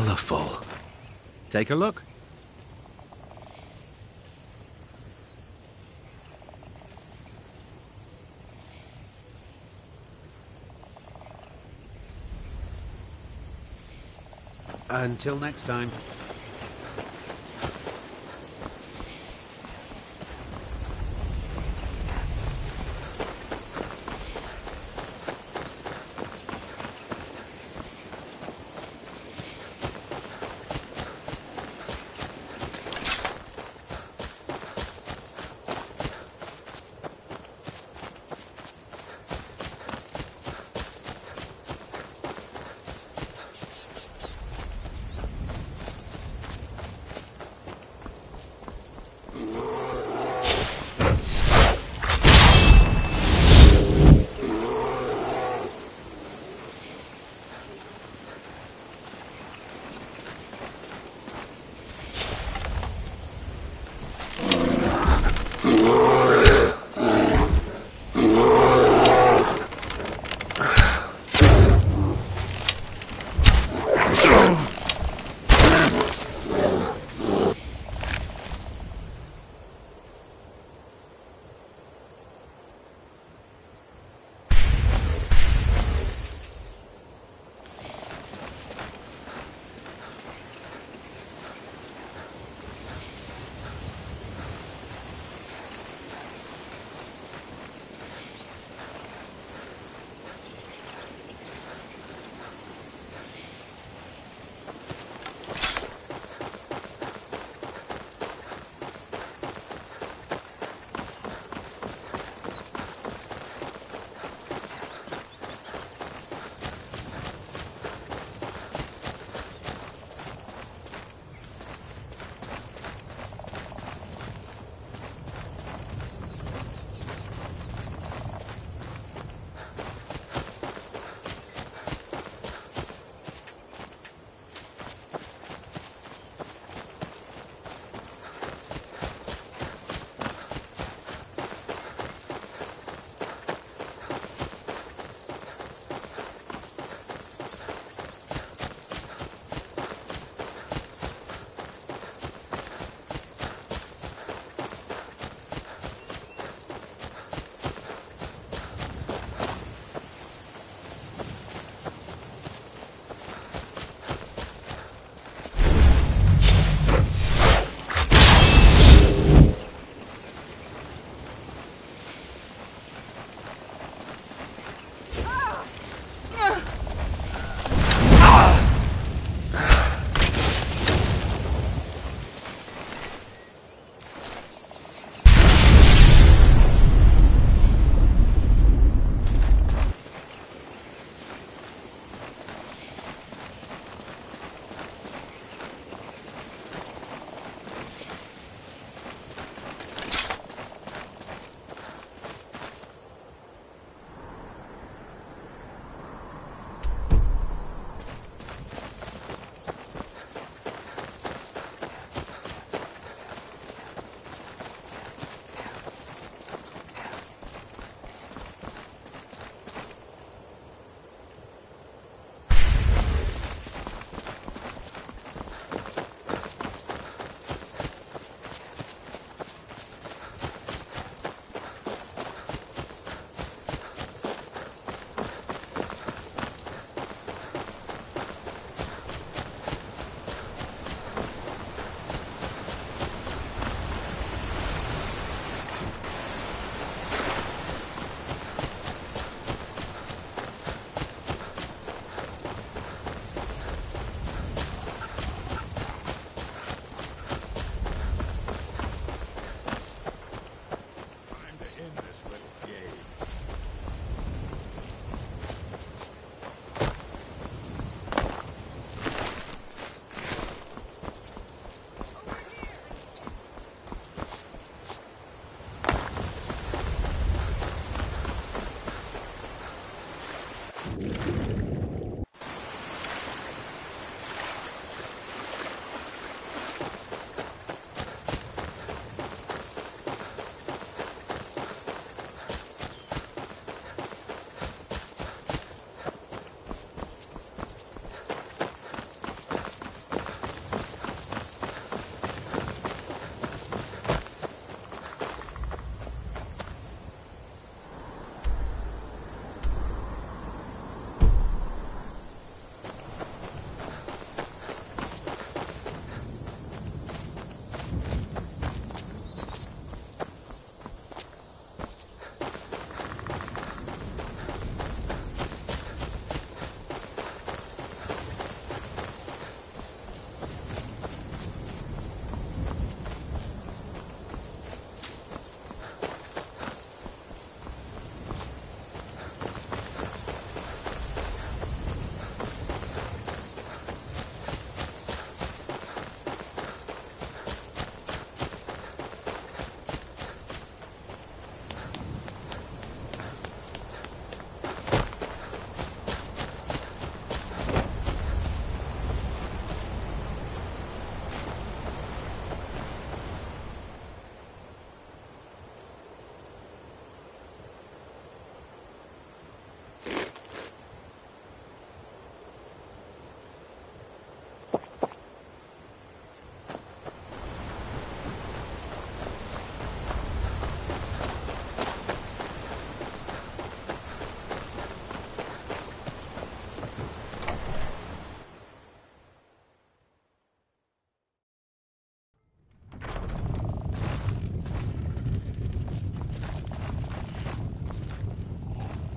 colourful. Take a look. Until next time.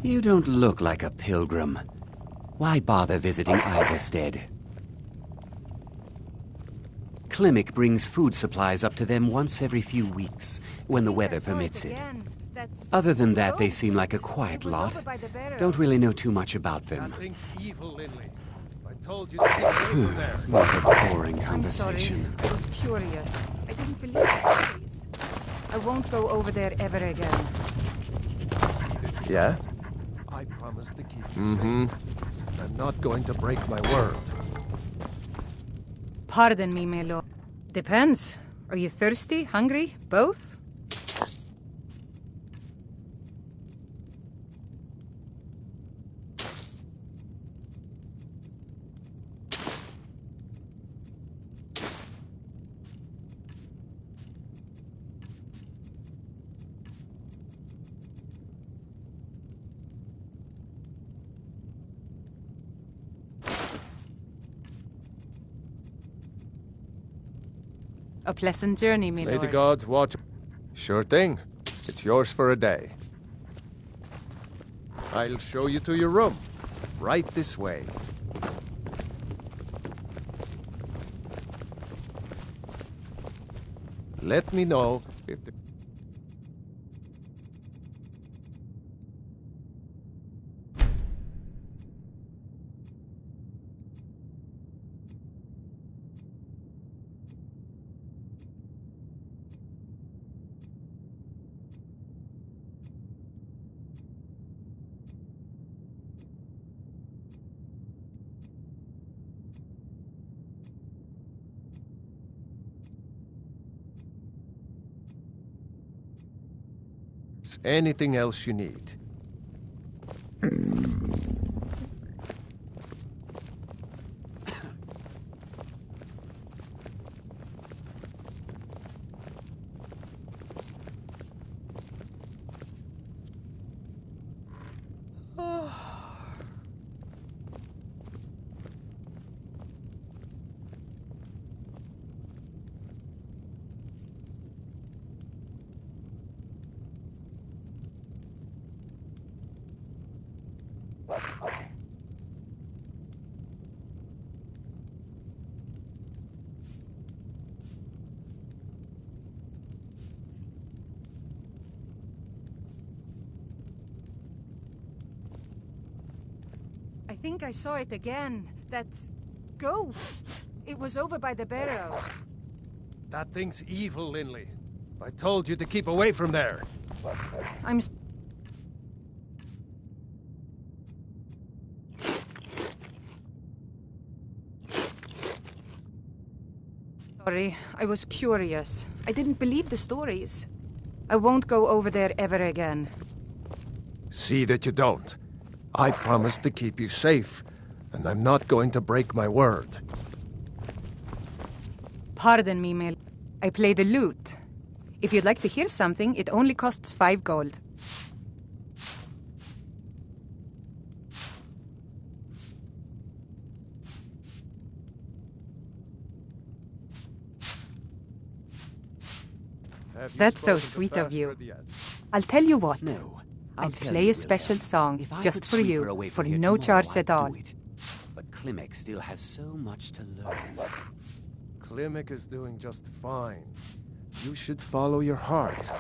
You don't look like a pilgrim. Why bother visiting Iverstead? Klimek brings food supplies up to them once every few weeks, when the weather permits it. Other than that, they seem like a quiet lot. Don't really know too much about them. That thing's evil, Lindley. I told you to keep away from there. What a boring conversation. I'm sorry. I was curious. I didn't believe the stories. I won't go over there ever again. Yeah? I promised to keep you safe. I'm not going to break my word. Pardon me, my lord. Depends. Are you thirsty, hungry, both? A pleasant journey, my May lord. the gods watch. Sure thing. It's yours for a day. I'll show you to your room. Right this way. Let me know if the... anything else you need. I think I saw it again. That ghost. It was over by the barrows. That thing's evil, Lindley. I told you to keep away from there. I'm... Sorry, I was curious. I didn't believe the stories. I won't go over there ever again. See that you don't. I promised to keep you safe, and I'm not going to break my word. Pardon me, Mel. I play the lute. If you'd like to hear something, it only costs 5 gold. That's so sweet of you. I'll tell you what. No. I'll play a special song just for you, for no charge at all. But Klimek still has so much to learn. Klimek is doing just fine. You should follow your heart.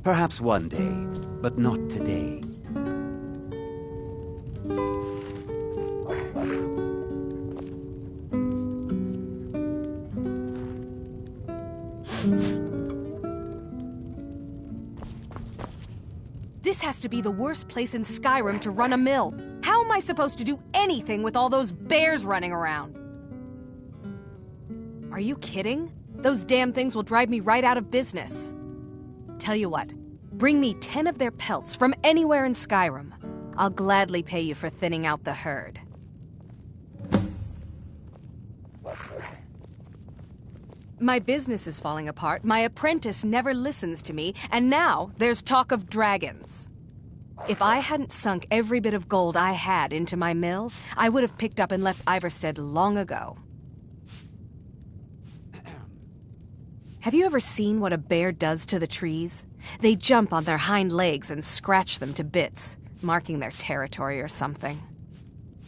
Perhaps one day, but not today. This has to be the worst place in Skyrim to run a mill. How am I supposed to do anything with all those bears running around? Are you kidding? Those damn things will drive me right out of business. Tell you what, bring me 10 of their pelts from anywhere in Skyrim. I'll gladly pay you for thinning out the herd. My business is falling apart, my apprentice never listens to me, and now there's talk of dragons. If I hadn't sunk every bit of gold I had into my mill, I would have picked up and left Iverstead long ago. Have you ever seen what a bear does to the trees? They jump on their hind legs and scratch them to bits. marking their territory or something.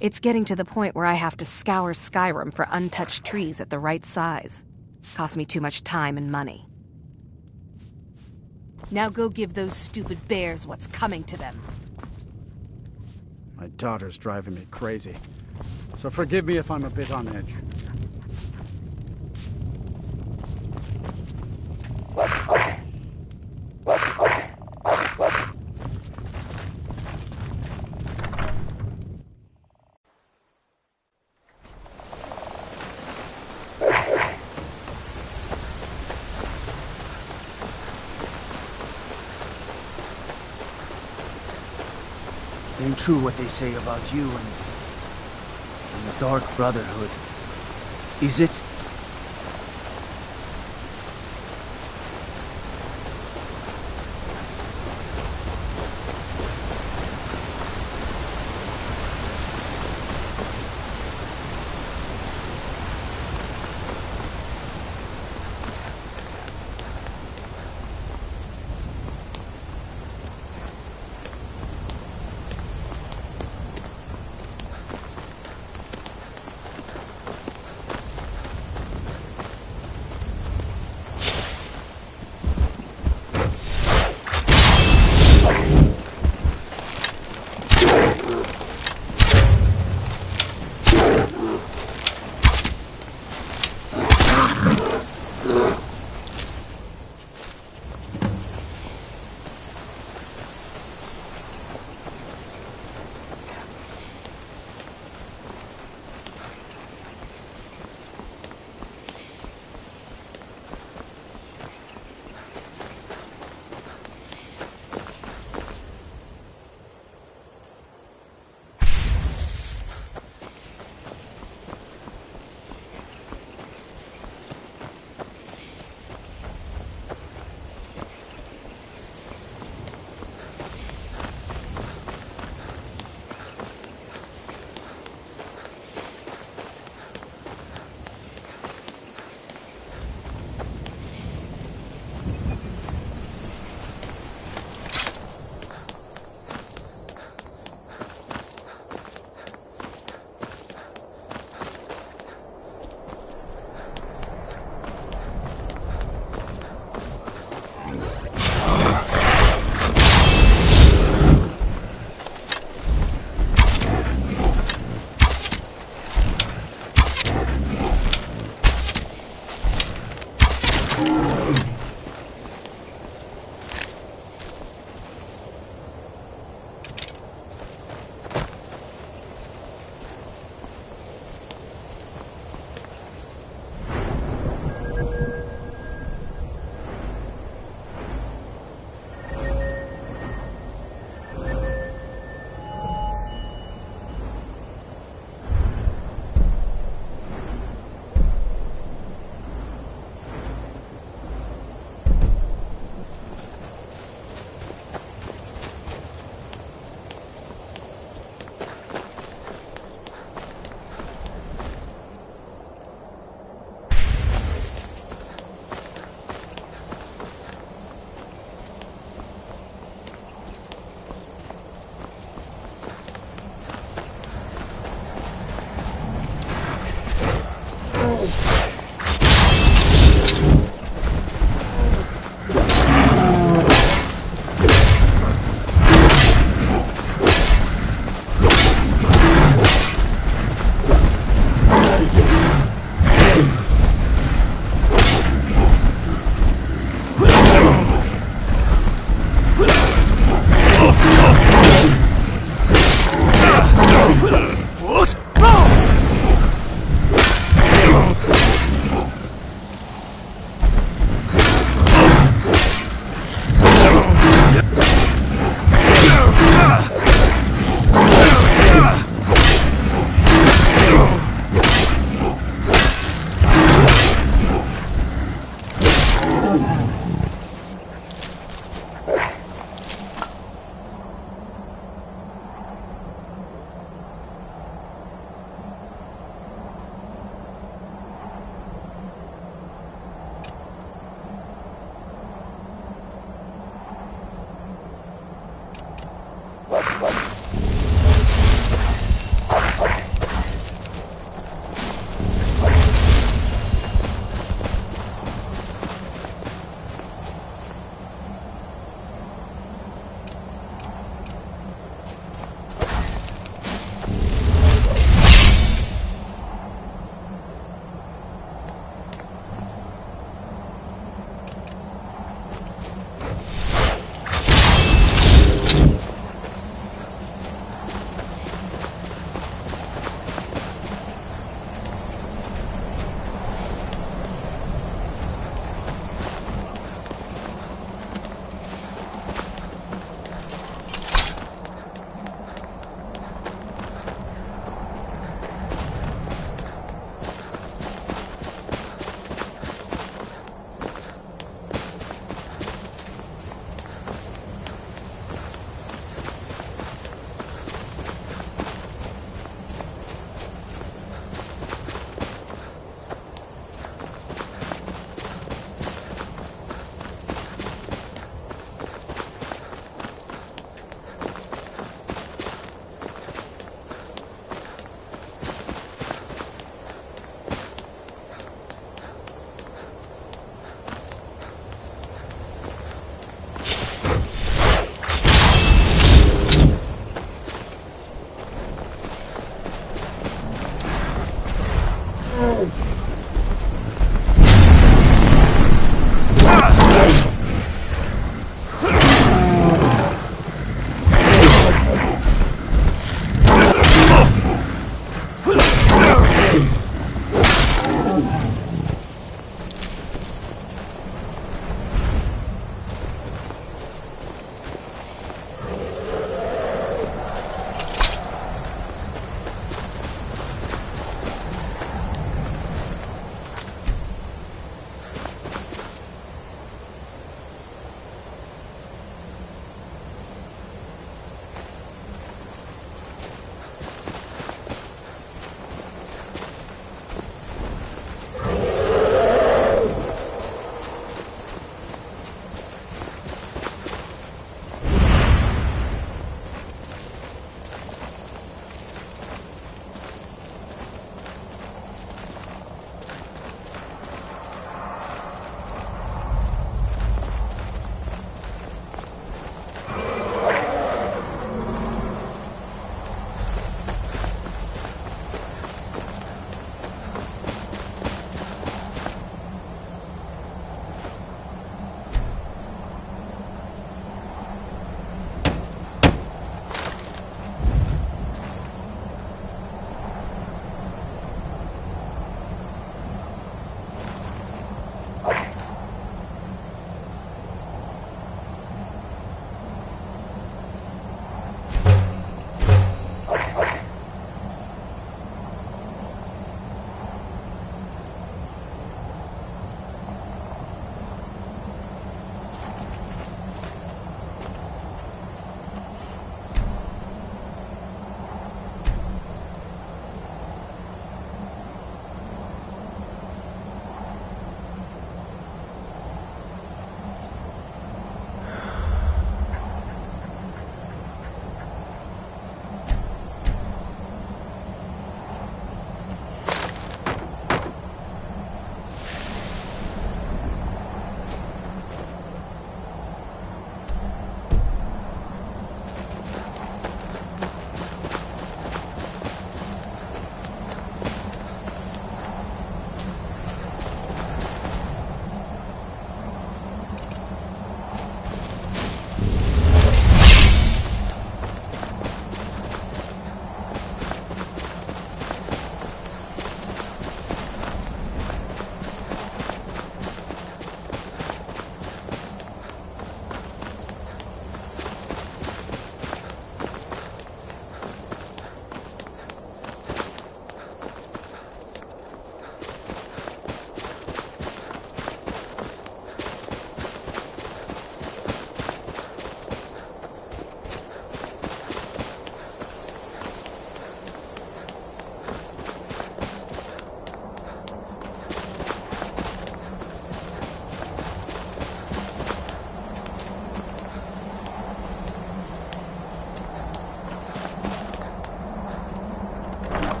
It's getting to the point where I have to scour Skyrim for untouched trees at the right size. Costs me too much time and money. Now go give those stupid bears what's coming to them. My daughter's driving me crazy. So forgive me if I'm a bit on edge. It ain't true what they say about you and the Dark Brotherhood. Is it?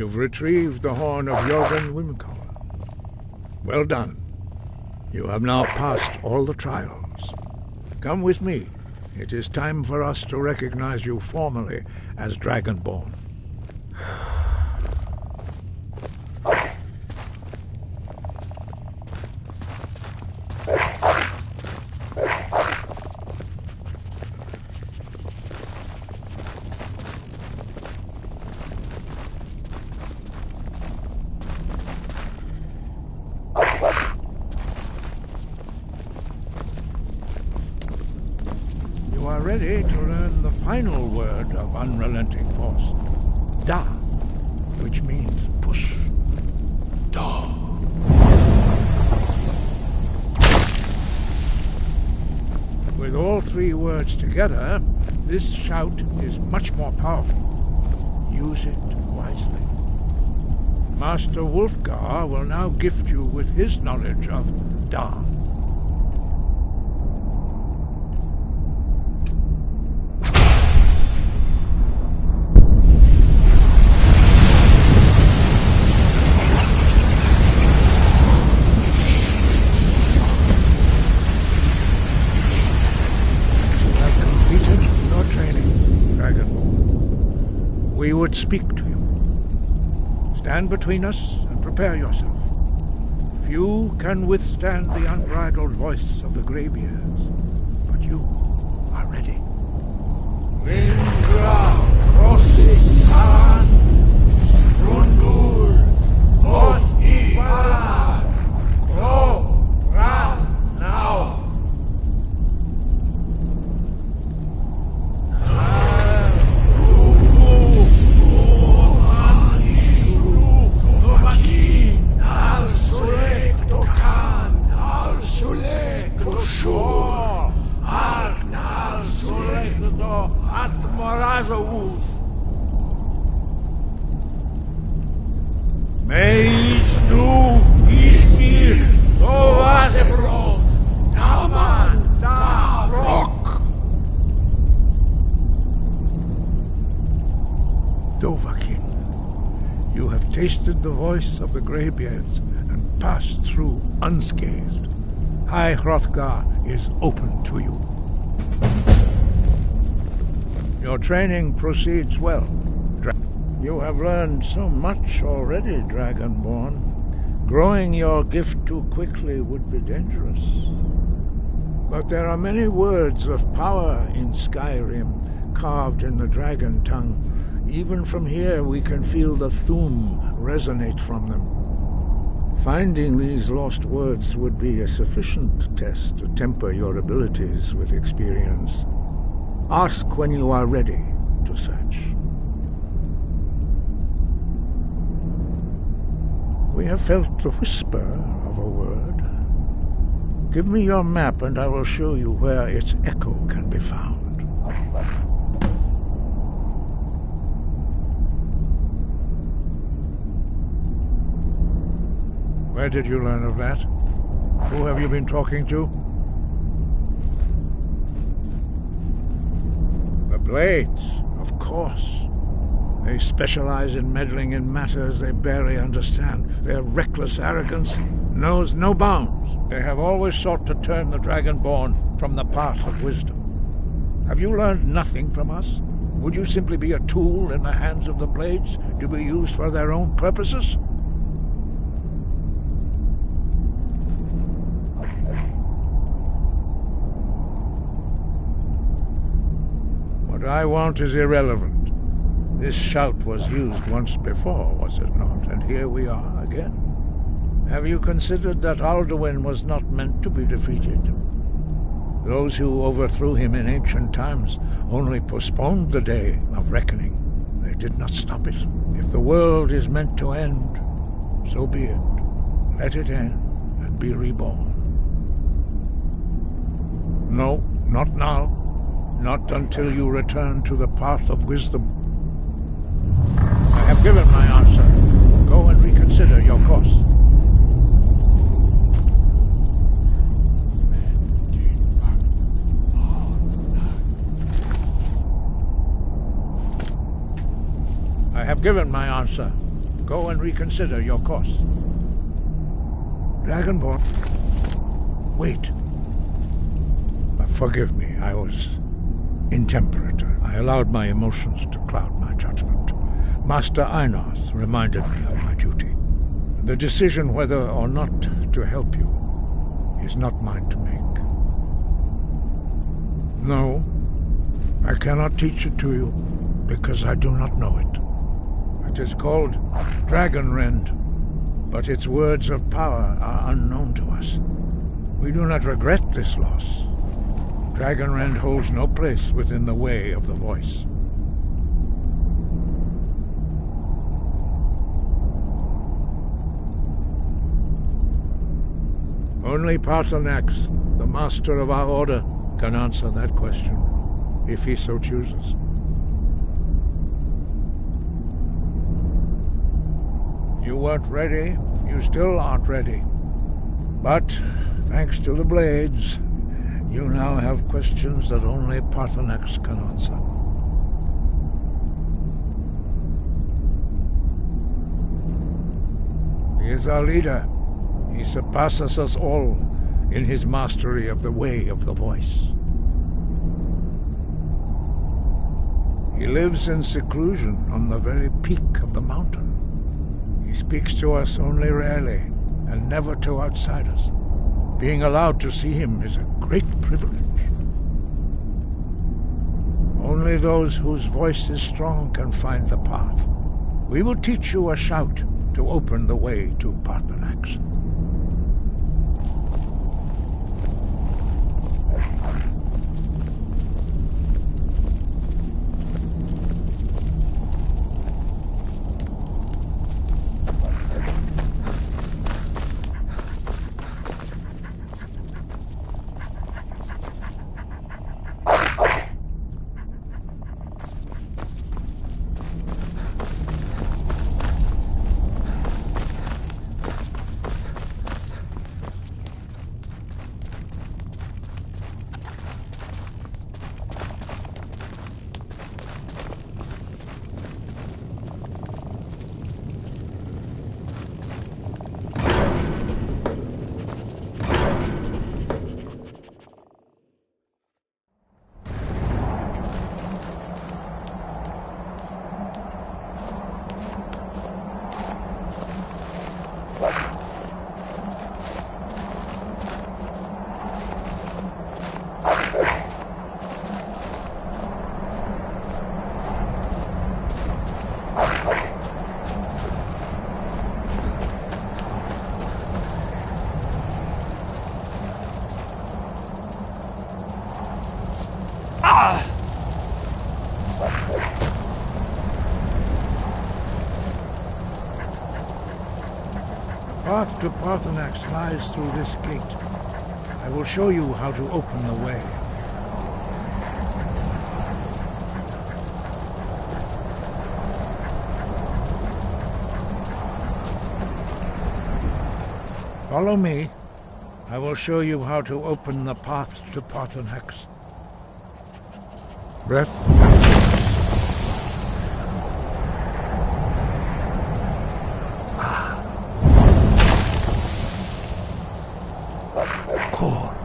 You've retrieved the horn of Jorgen Wimkower. Well done. You have now passed all the trials. Come with me. It is time for us to recognize you formally as Dragonborn. You are ready to learn the final word of unrelenting force. Da, which means push. Da. With all three words together, this shout is much more powerful. Use it wisely. Master Wulfgar will now gift you with his knowledge of Da. We would speak to you. Stand between us and prepare yourself. Few can withstand the unbridled voice of the Graybeards, but you are ready. Lindra, Crossis-san, Rundul, Hot-Ibar, Go, Ran, now. You have tasted the voice of the Graybeards and passed through unscathed. High Hrothgar is open to you. Your training proceeds well. You have learned so much already, Dragonborn. Growing your gift too quickly would be dangerous. But there are many words of power in Skyrim, carved in the dragon tongue. Even from here we can feel the Thu'um resonate from them. Finding these lost words would be a sufficient test to temper your abilities with experience. Ask when you are ready to search. We have felt the whisper of a word. Give me your map and I will show you where its echo can be found. Where did you learn of that? Who have you been talking to? The Blades, of course. They specialize in meddling in matters they barely understand. Their reckless arrogance knows no bounds. They have always sought to turn the Dragonborn from the path of wisdom. Have you learned nothing from us? Would you simply be a tool in the hands of the Blades to be used for their own purposes? What I want is irrelevant. This shout was used once before, was it not? And here we are again. Have you considered that Alduin was not meant to be defeated? Those who overthrew him in ancient times only postponed the day of reckoning. They did not stop it. If the world is meant to end, so be it. Let it end and be reborn. No, not now. Not until you return to the path of wisdom. I have given my answer. Go and reconsider your course. I have given my answer. Go and reconsider your course. Dragonborn. Wait. Forgive me, I was intemperate. I allowed my emotions to cloud my judgment. Master Einarth reminded me of my duty. The decision whether or not to help you is not mine to make. No, I cannot teach it to you because I do not know it. It is called Dragon Rend, but its words of power are unknown to us. We do not regret this loss. Dragon Rend holds no place within the way of the voice. Only Paarthurnax, the master of our order, can answer that question, if he so chooses. You weren't ready, you still aren't ready. But, thanks to the blades, you now have questions that only Paarthurnax can answer. He is our leader. He surpasses us all in his mastery of the way of the voice. He lives in seclusion on the very peak of the mountain. He speaks to us only rarely, and never to outsiders. Being allowed to see him is a great privilege. Only those whose voice is strong can find the path. We will teach you a shout to open the way to Paarthurnax. The path to Paarthurnax lies through this gate. I will show you how to open the way. Follow me. I will show you how to open the path to Paarthurnax. Breath. Core.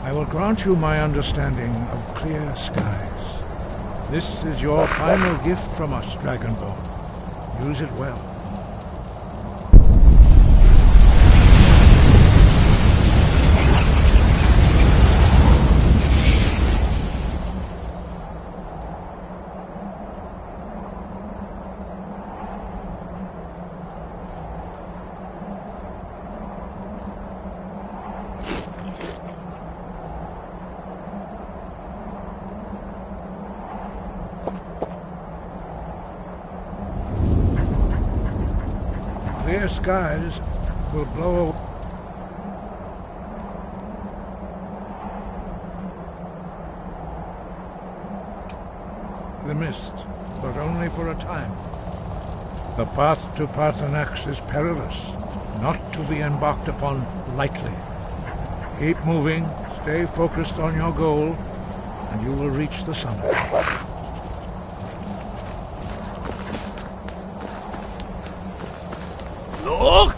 I will grant you my understanding of clear skies. This is your final gift from us, Dragonborn. Use it well. Clear skies will blow the mist, but only for a time. The path to Paarthurnax is perilous. not to be embarked upon lightly. Keep moving, stay focused on your goal, and you will reach the summit. Look!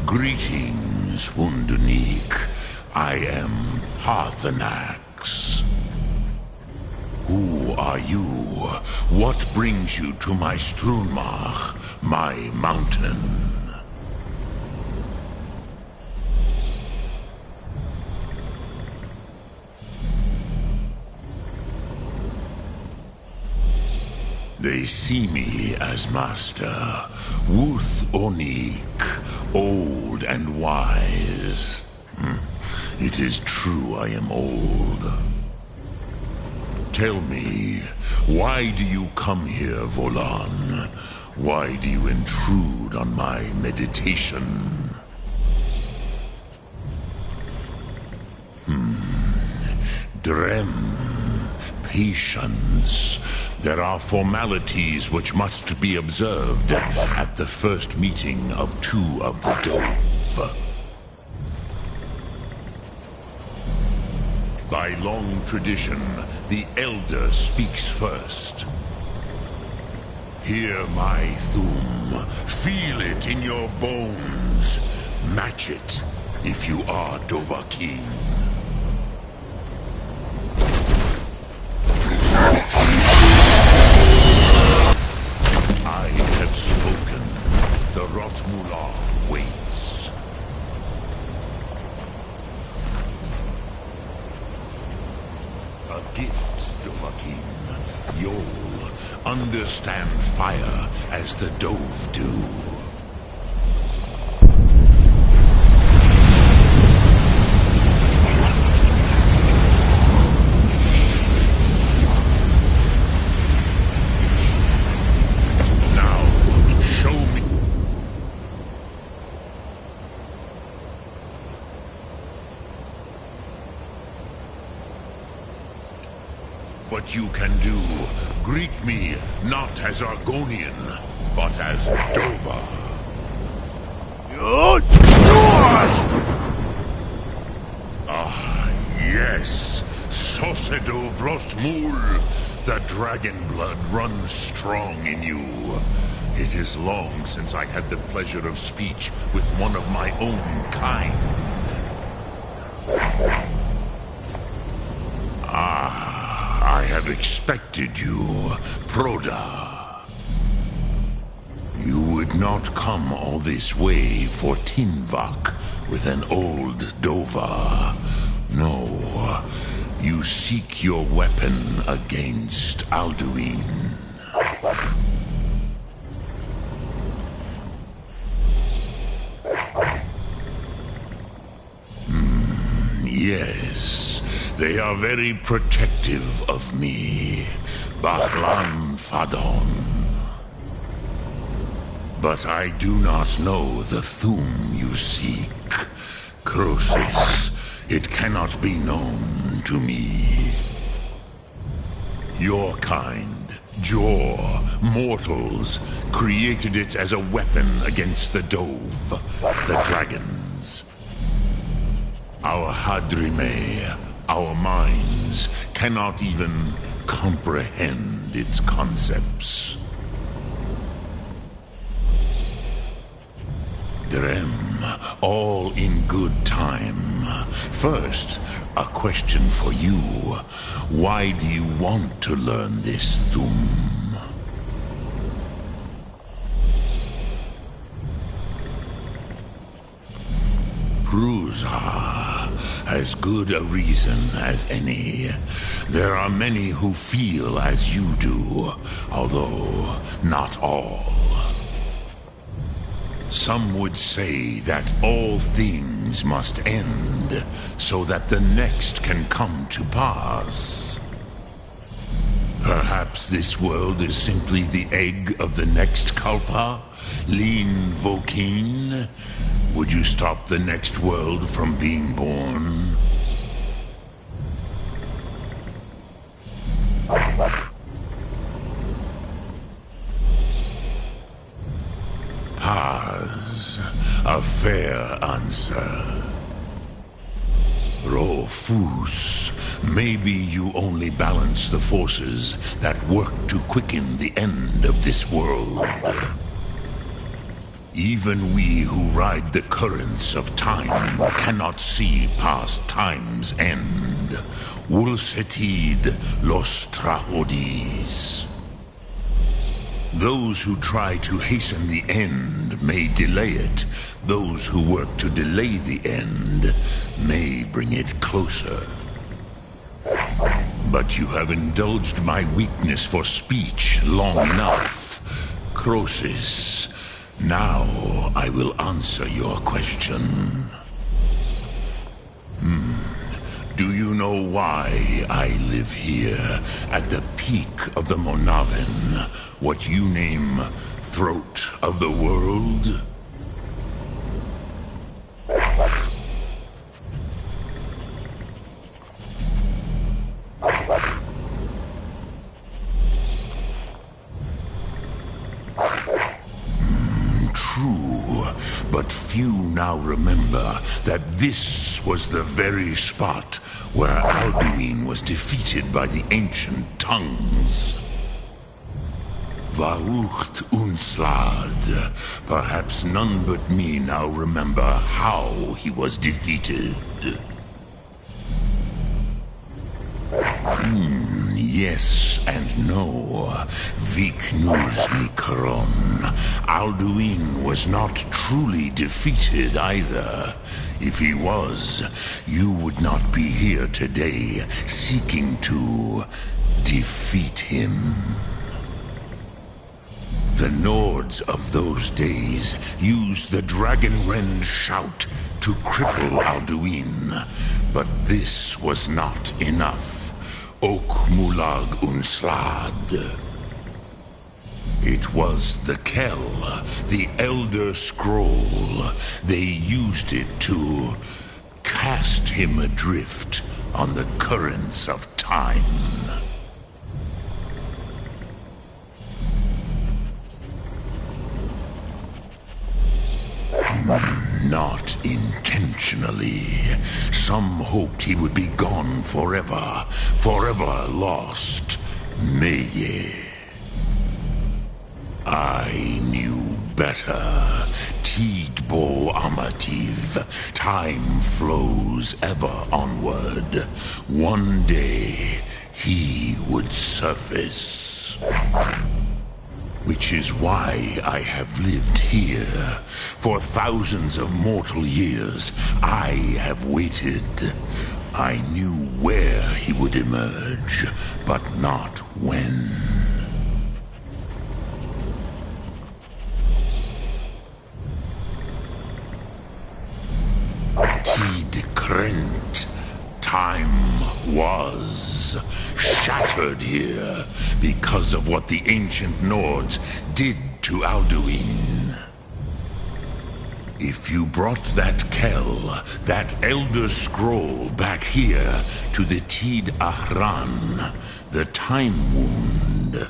Greetings, Wunderneek. I am Parthenax. Who are you? What brings you to my Strunmach, my mountain? They see me as master, Wuth Onik, old and wise. It is true I am old. Tell me, why do you come here, Volan? Why do you intrude on my meditation? Drem, patience. There are formalities which must be observed at the first meeting of two of the Dove. By long tradition, the Elder speaks first. Hear my Thum. Feel it in your bones. Match it if you are Dovahkiin. I have spoken. The Rotmular waits. A gift, Dovahkiin. You'll understand fire as the Dove do. What you can do, greet me not as Argonian, but as Dova. Ah, yes, Sosedo Vrostmul. The dragon blood runs strong in you. It is long since I had the pleasure of speech with one of my own kind. I have expected you, Proda. You would not come all this way for Tinvak with an old Dova. No, you seek your weapon against Alduin. Yes. They are very protective of me, Bahlan Fadon. But I do not know the Thum you seek. Croesus, it cannot be known to me. Your kind, Jor, mortals, created it as a weapon against the Dove, the dragons. Our Hadrime, our minds cannot even comprehend its concepts. Drem, all in good time. First, a question for you. Why do you want to learn this Thum? Prusa. As good a reason as any. There are many who feel as you do, although not all. Some would say that all things must end, so that the next can come to pass. Perhaps this world is simply the egg of the next Kalpa, Lin Vokin. Would you stop the next world from being born? Paz, a fair answer. Rofus, maybe you only balance the forces that work to quicken the end of this world. Even we who ride the currents of time cannot see past time's end. Wulsetid los trahodis. Those who try to hasten the end may delay it. Those who work to delay the end may bring it closer. But you have indulged my weakness for speech long enough, Croesus. Now I will answer your question. Do you know why I live here at the peak of the Monavin, what you name throat of the world? True, but few now remember that this was the very spot where Alduin was defeated by the ancient tongues. Varucht Unslad. Perhaps none but me now remember how he was defeated. Yes and no. Viknuznikron. Alduin was not truly defeated either. If he was, you would not be here today seeking to defeat him. The Nords of those days used the dragon-rend shout to cripple Alduin, but this was not enough. Okmulag Unslad. It was the Kell, the Elder Scroll. They used it to cast him adrift on the currents of time. Not intentionally. Some hoped he would be gone forever, forever lost. Meye. I knew better. Tidbo Amativ. Time flows ever onward. One day, he would surface. Which is why I have lived here. For thousands of mortal years, I have waited. I knew where he would emerge, but not when. Tid Krent. Time was shattered here because of what the ancient Nords did to Alduin. If you brought that Kell, that Elder Scroll, back here to the Tid Ahran, the Time Wound,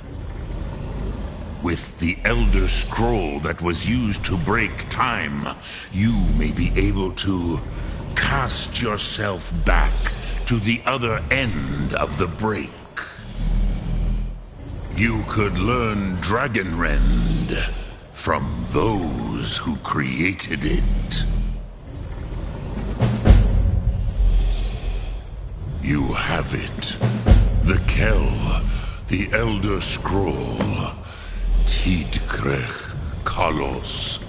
with the Elder Scroll that was used to break time, you may be able to cast yourself back to the other end of the break. You could learn Dragonrend from those who created it. You have it. The Kell, the Elder Scroll, Tidkrech Kalos.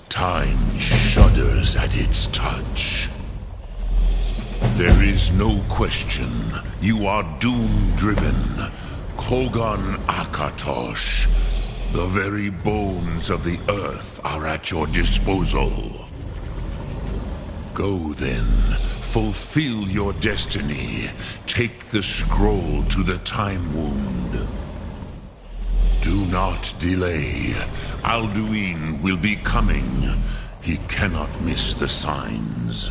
Time shudders at its touch. There is no question. You are doom-driven. Kogan Akatosh. The very bones of the earth are at your disposal. Go then. Fulfill your destiny. Take the scroll to the Time Wound. Do not delay. Alduin will be coming. He cannot miss the signs.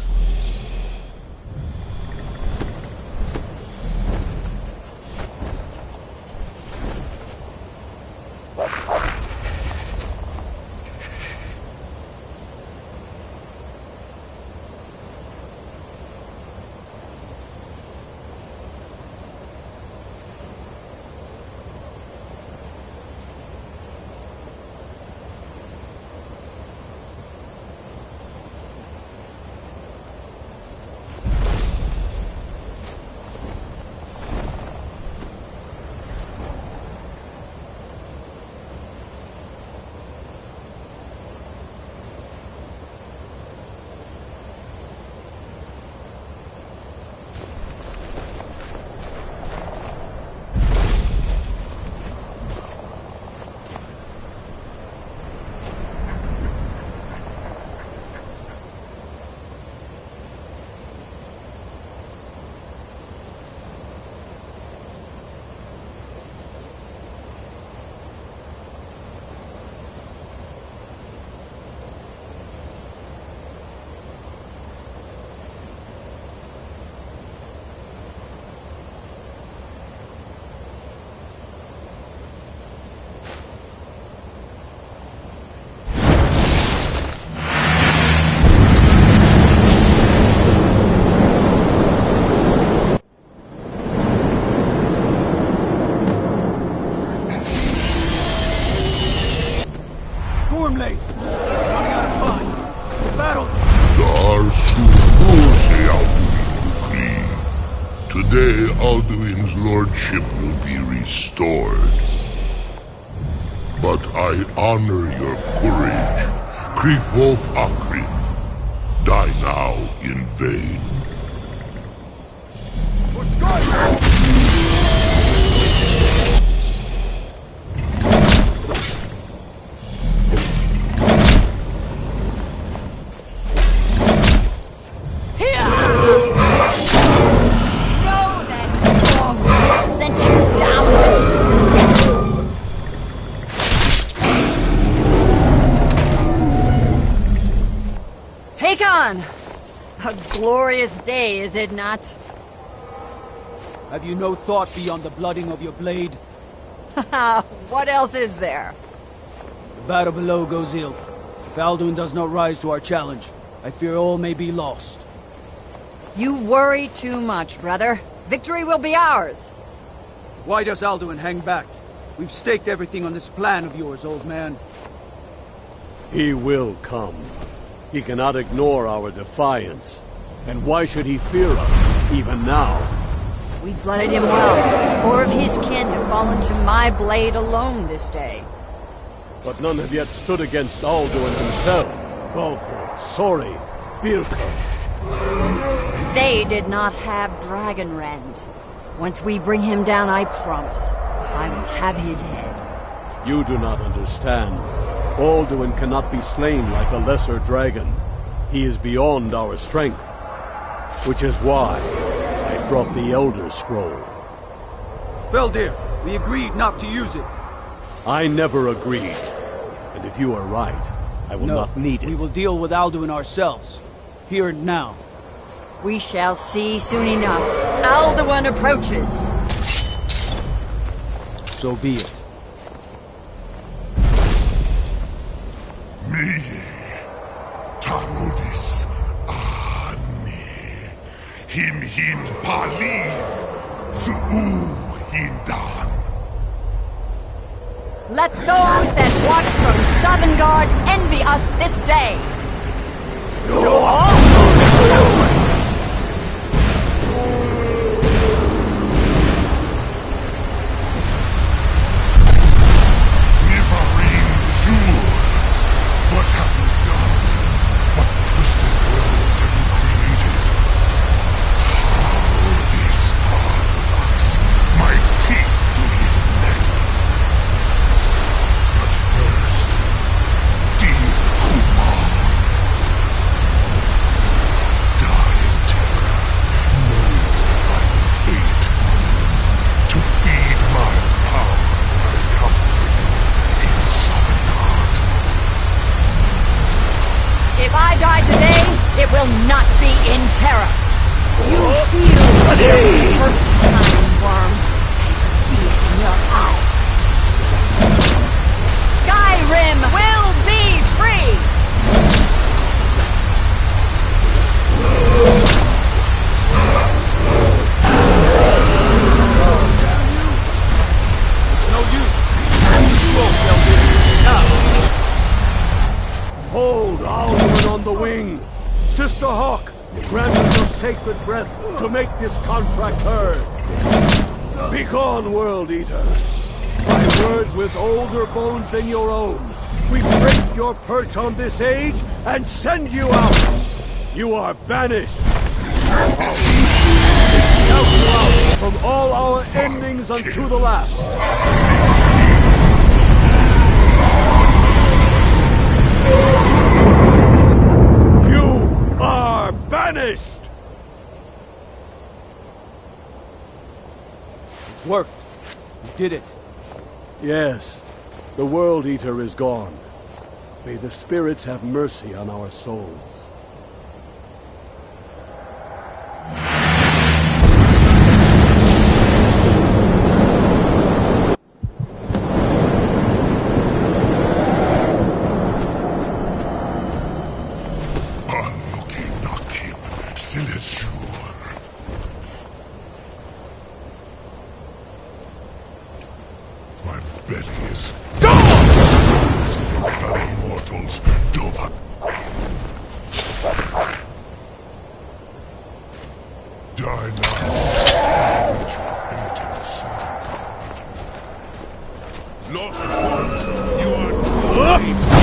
Today, Alduin's lordship will be restored. But I honor your courage. Kriegwolf Akrin. Die now in vain. For Skyrim! A glorious day, is it not? Have you no thought beyond the blooding of your blade? What else is there? The battle below goes ill. If Alduin does not rise to our challenge, I fear all may be lost. You worry too much, brother. Victory will be ours. Why does Alduin hang back? We've staked everything on this plan of yours, old man. He will come. He cannot ignore our defiance. And why should he fear us, even now? We blooded him well. 4 of his kin have fallen to my blade alone this day. But none have yet stood against Alduin himself. Balfour, Sori, Birka. They did not have Dragonrend. Once we bring him down, I promise, I will have his head. You do not understand. Alduin cannot be slain like a lesser dragon. He is beyond our strength. Which is why I brought the Elder Scroll. Feldir, we agreed not to use it. I never agreed. And if you are right, I will not need it. We will deal with Alduin ourselves. Here and now. We shall see soon enough. Alduin approaches. So be it. Tarodis Ani Him Hind Paliv Zuu Hindan. Let those that watch from Sovngarde envy us this day. Nivarin Jur. What have you done? What twisted worlds have you created? Tarodis Arthurax, my teeth to his neck. But first, dear Kumar, die in terror, knowing your final fate. To feed my power and comfort in Sovngarde. If I die today, it will not be in terror. You feel fear for the first time, worm. I see it in your eyes. Skyrim will be free! It's no use. Scroll, Feldir. Now. Hold Alduin on the wing! Sister Hawk, grant us your sacred breath to make this contract heard. Begone, World Eater! By words with older bones than your own, we break your perch on this age and send you out! You are banished! Count you out from all our endings unto the last! Are banished! It worked. We did it. Yes, the World Eater is gone. May the spirits have mercy on our souls. My belly is done! Mortals, Dova. Die now. Fated son. Lost ones, you are too late.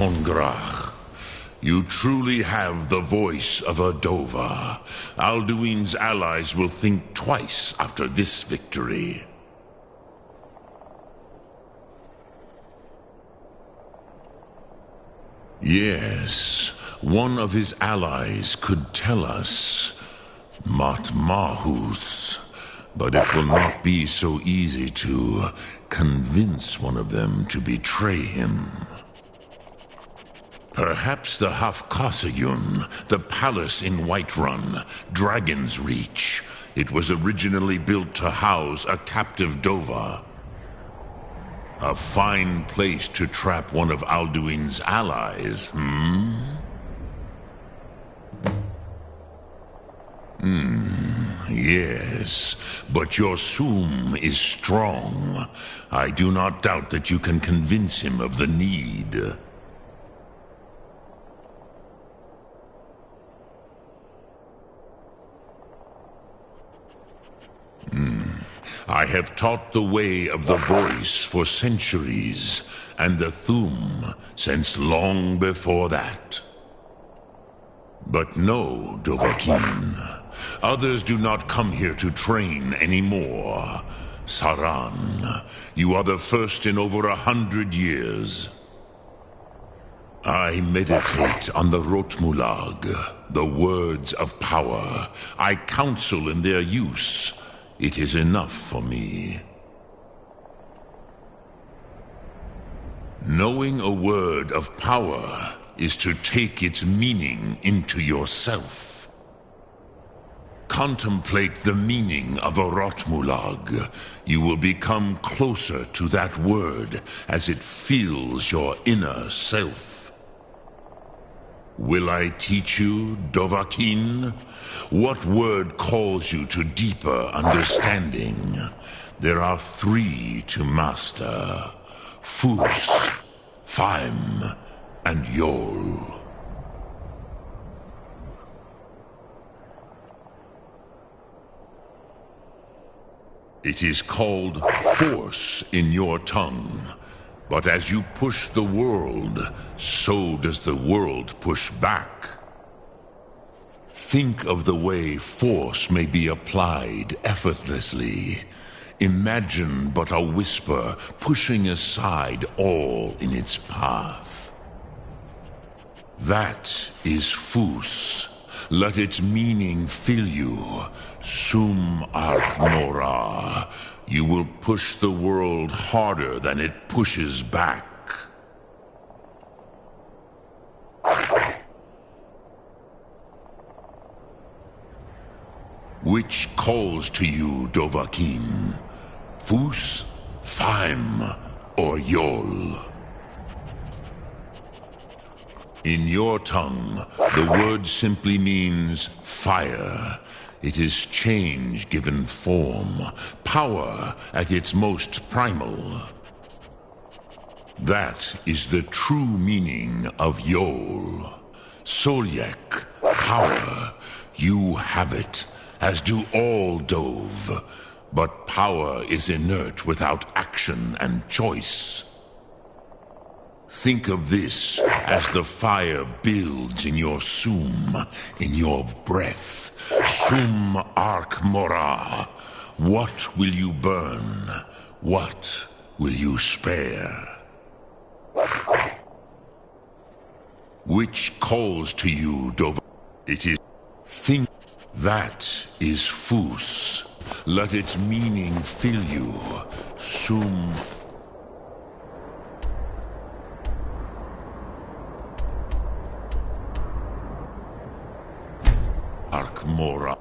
Tongrach. You truly have the voice of a Dova. Alduin's allies will think twice after this victory. Yes, one of his allies could tell us. Matmahus. But it will not be so easy to convince one of them to betray him. Perhaps the Hafkasayun, the palace in Whiterun, Dragon's Reach. It was originally built to house a captive Dova. A fine place to trap one of Alduin's allies, Yes, but your Soom is strong. I do not doubt that you can convince him of the need. I have taught the way of the voice for centuries, and the Thum since long before that. But no, Dovahkiin. Others do not come here to train anymore. Saran, you are the first in over 100 years. I meditate on the Rotmulag, the words of power. I counsel in their use. It is enough for me. Knowing a word of power is to take its meaning into yourself. Contemplate the meaning of a Rotmulag. You will become closer to that word as it fills your inner self. Will I teach you, Dovahkiin? What word calls you to deeper understanding? There are 3 to master. Fus, Faim, and Yol. It is called force in your tongue. But as you push the world, so does the world push back. Think of the way force may be applied effortlessly. Imagine but a whisper pushing aside all in its path. That is Fus. Let its meaning fill you. Sum Ark Mora. You will push the world harder than it pushes back. Which calls to you, Dovahkiin? Fus, Faim, or Yol? In your tongue, the word simply means fire. It is change given form, power at its most primal. That is the true meaning of Yol. Solyek, power. You have it, as do all Dove. But power is inert without action and choice. Think of this as the fire builds in your Soom, in your breath. Sum Ark Mora. What will you burn? What will you spare? Which calls to you, Dov? It is think. That is Fus. Let its meaning fill you. Sum Ark Mora.